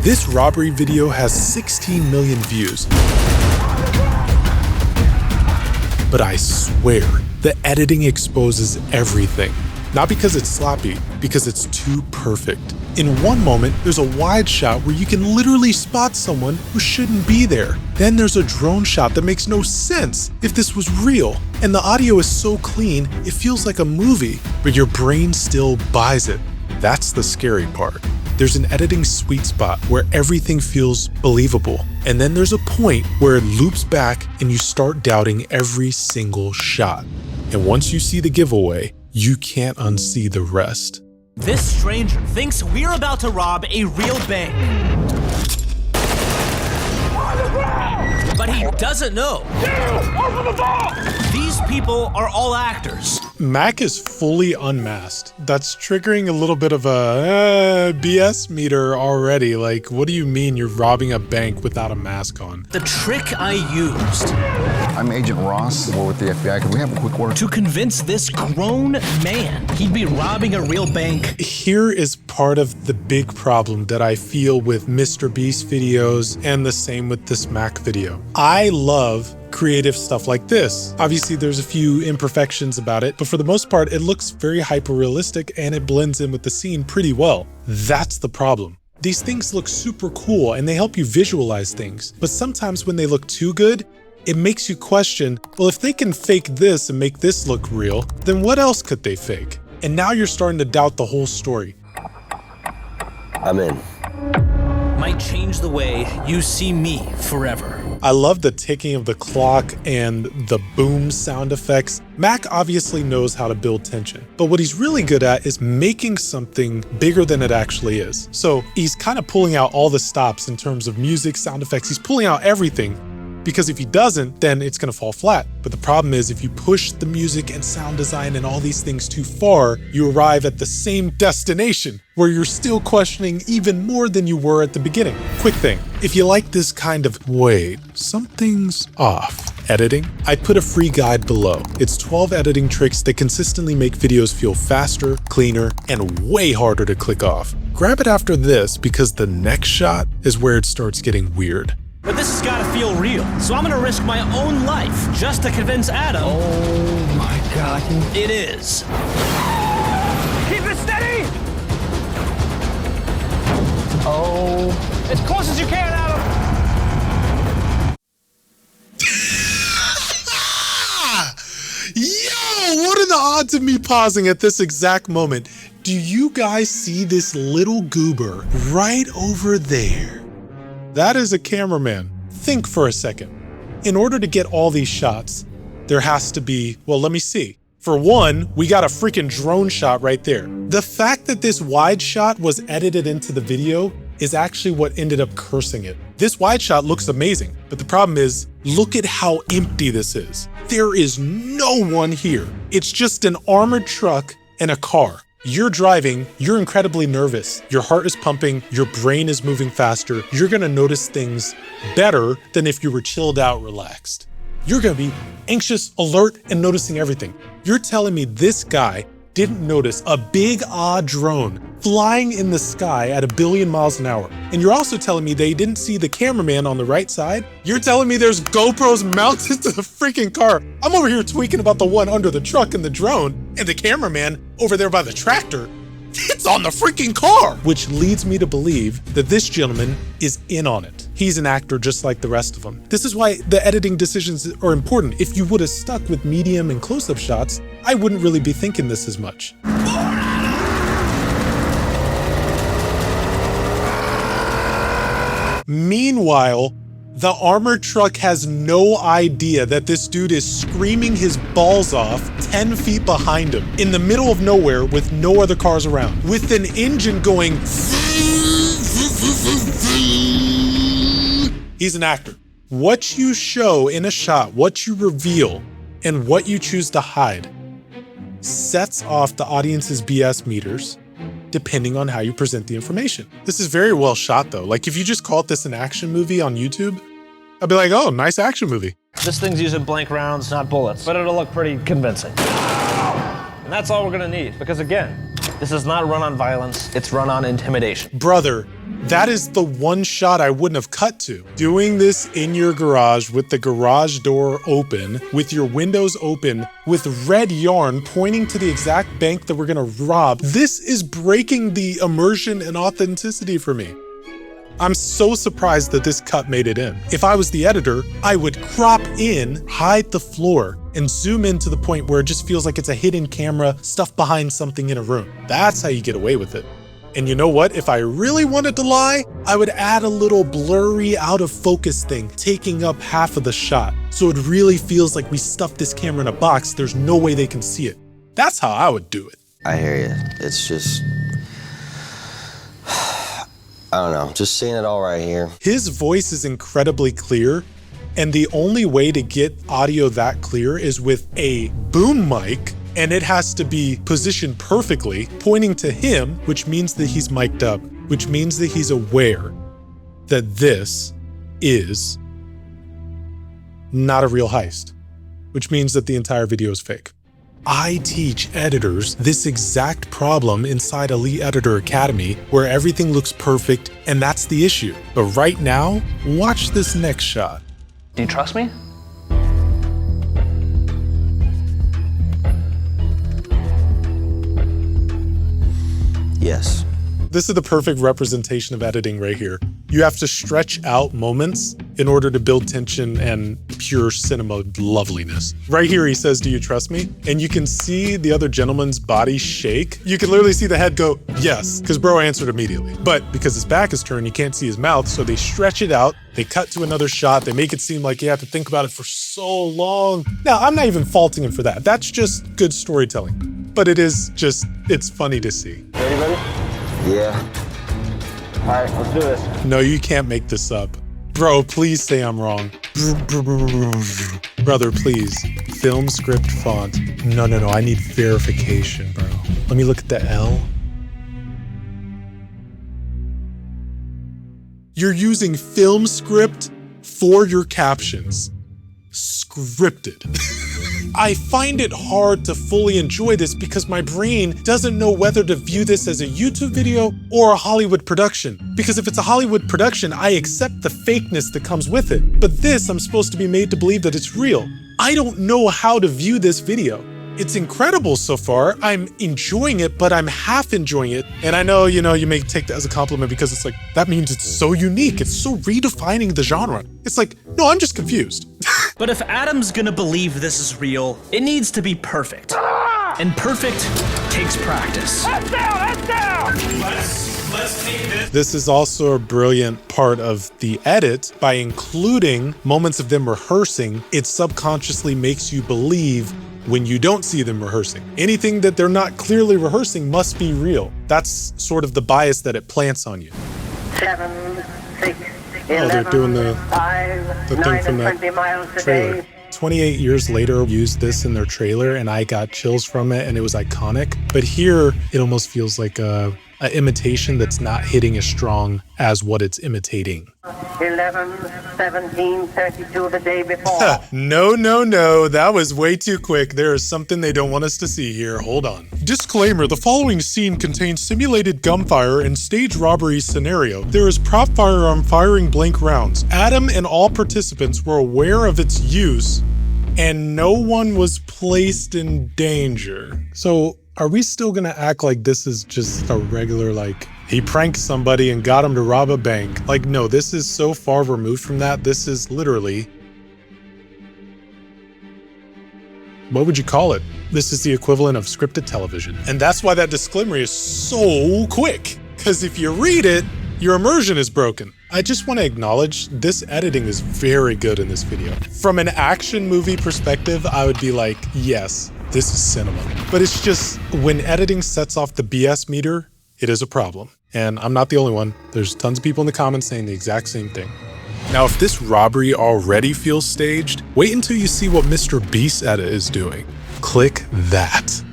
This robbery video has 16 million views. But I swear, the editing exposes everything. Not because it's sloppy, because it's too perfect. In one moment, there's a wide shot where you can literally spot someone who shouldn't be there. Then there's a drone shot that makes no sense if this was real. And the audio is so clean, it feels like a movie, but your brain still buys it. That's the scary part. There's an editing sweet spot where everything feels believable. And then there's a point where it loops back and you start doubting every single shot. And once you see the giveaway, you can't unsee the rest. This stranger thinks we're about to rob a real bank. But he doesn't know. Open the door! These people are all actors. Mac is fully unmasked. That's triggering a little bit of a BS meter already. Like, what do you mean you're robbing a bank without a mask on? The trick I used. I'm Agent Ross. We're with the FBI. Can we have a quick word? To convince this grown man he'd be robbing a real bank. Here is part of the big problem that I feel with Mr. Beast videos and the same with this Mac video. I love creative stuff like this. Obviously, there's a few imperfections about it, but for the most part, it looks very hyper-realistic and it blends in with the scene pretty well. That's the problem. These things look super cool and they help you visualize things, but sometimes when they look too good, it makes you question, well, if they can fake this and make this look real, then what else could they fake? And now you're starting to doubt the whole story. I'm in. Might change the way you see me forever. I love the ticking of the clock and the boom sound effects. Mac obviously knows how to build tension, but what he's really good at is making something bigger than it actually is. So he's kind of pulling out all the stops in terms of music, sound effects. He's pulling out everything, because if he doesn't, then it's gonna fall flat. But the problem is if you push the music and sound design and all these things too far, you arrive at the same destination where you're still questioning even more than you were at the beginning. Quick thing, if you like this kind of, wait, something's off editing, I put a free guide below. It's 12 editing tricks that consistently make videos feel faster, cleaner, and way harder to click off. Grab it after this because the next shot is where it starts getting weird. But this has got to feel real, so I'm gonna risk my own life just to convince Adam. Oh my God. It is. Keep it steady! Oh. As close as you can, Adam! Yo, what are the odds of me pausing at this exact moment? Do you guys see this little goober right over there? That is a cameraman. Think for a second. In order to get all these shots, there has to be, well, let me see. For one, we got a freaking drone shot right there. The fact that this wide shot was edited into the video is actually what ended up cursing it. This wide shot looks amazing, but the problem is, look at how empty this is. There is no one here. It's just an armored truck and a car. You're driving, you're incredibly nervous. Your heart is pumping, your brain is moving faster. You're gonna notice things better than if you were chilled out, relaxed. You're gonna be anxious, alert, and noticing everything. You're telling me this guy didn't notice a big odd drone flying in the sky at 1 billion miles an hour. And you're also telling me they didn't see the cameraman on the right side? You're telling me there's GoPros mounted to the freaking car. I'm over here tweaking about the one under the truck and the drone, and the cameraman over there by the tractor, it's on the freaking car! Which leads me to believe that this gentleman is in on it. He's an actor just like the rest of them. This is why the editing decisions are important. If you would have stuck with medium and close-up shots, I wouldn't really be thinking this as much. Meanwhile, the armored truck has no idea that this dude is screaming his balls off 10 feet behind him in the middle of nowhere with no other cars around, with an engine going. He's an actor. What you show in a shot, what you reveal, and what you choose to hide sets off the audience's BS meters depending on how you present the information. This is very well shot though. Like if you just called this an action movie on YouTube, I'd be like, oh, nice action movie. This thing's using blank rounds, not bullets, but it'll look pretty convincing. And that's all we're gonna need, because again, This is not run on violence, it's run on intimidation. Brother, that is the one shot I wouldn't have cut to. Doing this in your garage with the garage door open, with your windows open, with red yarn pointing to the exact bank that we're gonna rob. This is breaking the immersion and authenticity for me. I'm so surprised that this cut made it in. If I was the editor, I would crop in, hide the floor, and zoom in to the point where it just feels like it's a hidden camera stuffed behind something in a room. That's how you get away with it. And you know what? If I really wanted to lie, I would add a little blurry out of focus thing, taking up half of the shot. So it really feels like we stuffed this camera in a box. There's no way they can see it. That's how I would do it. I hear you. It's just, I don't know, just seeing it all right here. His voice is incredibly clear, and the only way to get audio that clear is with a boom mic, and it has to be positioned perfectly, pointing to him, which means that he's mic'd up, which means that he's aware that this is not a real heist, which means that the entire video is fake. I teach editors this exact problem inside Elite Editor Academy, where everything looks perfect, and that's the issue. But right now, watch this next shot. Do you trust me? Yes. This is the perfect representation of editing right here. You have to stretch out moments in order to build tension and pure cinema loveliness. Right here, he says, "Do you trust me?" And you can see the other gentleman's body shake. You can literally see the head go, yes, because bro answered immediately. But because his back is turned, you can't see his mouth, so they stretch it out. They cut to another shot. They make it seem like you have to think about it for so long. Now, I'm not even faulting him for that. That's just good storytelling. But it is just, it's funny to see. Ready, buddy? Yeah. All right, let's do this. No, you can't make this up. Bro, please say I'm wrong. Brother, please. Film script font. No, I need verification, bro. Let me look at the L. You're using film script for your captions. Scripted. I find it hard to fully enjoy this because my brain doesn't know whether to view this as a YouTube video or a Hollywood production. Because if it's a Hollywood production, I accept the fakeness that comes with it. But this, I'm supposed to be made to believe that it's real. I don't know how to view this video. It's incredible so far. I'm enjoying it, but I'm half enjoying it. And I know, you may take that as a compliment because it's like, that means it's so unique. It's so redefining the genre. It's like, no, I'm just confused. But if Adam's gonna believe this is real, it needs to be perfect. And perfect takes practice. That's down! Let's take this. This is also a brilliant part of the edit. By including moments of them rehearsing, it subconsciously makes you believe when you don't see them rehearsing. Anything that they're not clearly rehearsing must be real. That's sort of the bias that it plants on you. 7, 6, 11, they're doing the 5, thing 9 from and that 20 miles a trailer. day. 28 years later, used this in their trailer and I got chills from it and it was iconic. But here, it almost feels like an imitation that's not hitting as strong as what it's imitating. 11, 17, 32 the day before. No, that was way too quick. There is something they don't want us to see here. Hold on. Disclaimer, the following scene contains simulated gunfire and stage robbery scenario. There is prop firearm firing blank rounds. Adam and all participants were aware of its use and no one was placed in danger. So are we still gonna act like this is just a regular, like, he pranked somebody and got him to rob a bank? Like, no, this is so far removed from that. This is literally, what would you call it? This is the equivalent of scripted television. And that's why that disclaimer is so quick. Because if you read it, your immersion is broken. I just want to acknowledge this editing is very good in this video. From an action movie perspective, I would be like, yes, this is cinema. But it's just, when editing sets off the BS meter, it is a problem. And I'm not the only one. There's tons of people in the comments saying the exact same thing. Now, if this robbery already feels staged, wait until you see what Mr. Beast's edit is doing. Click that.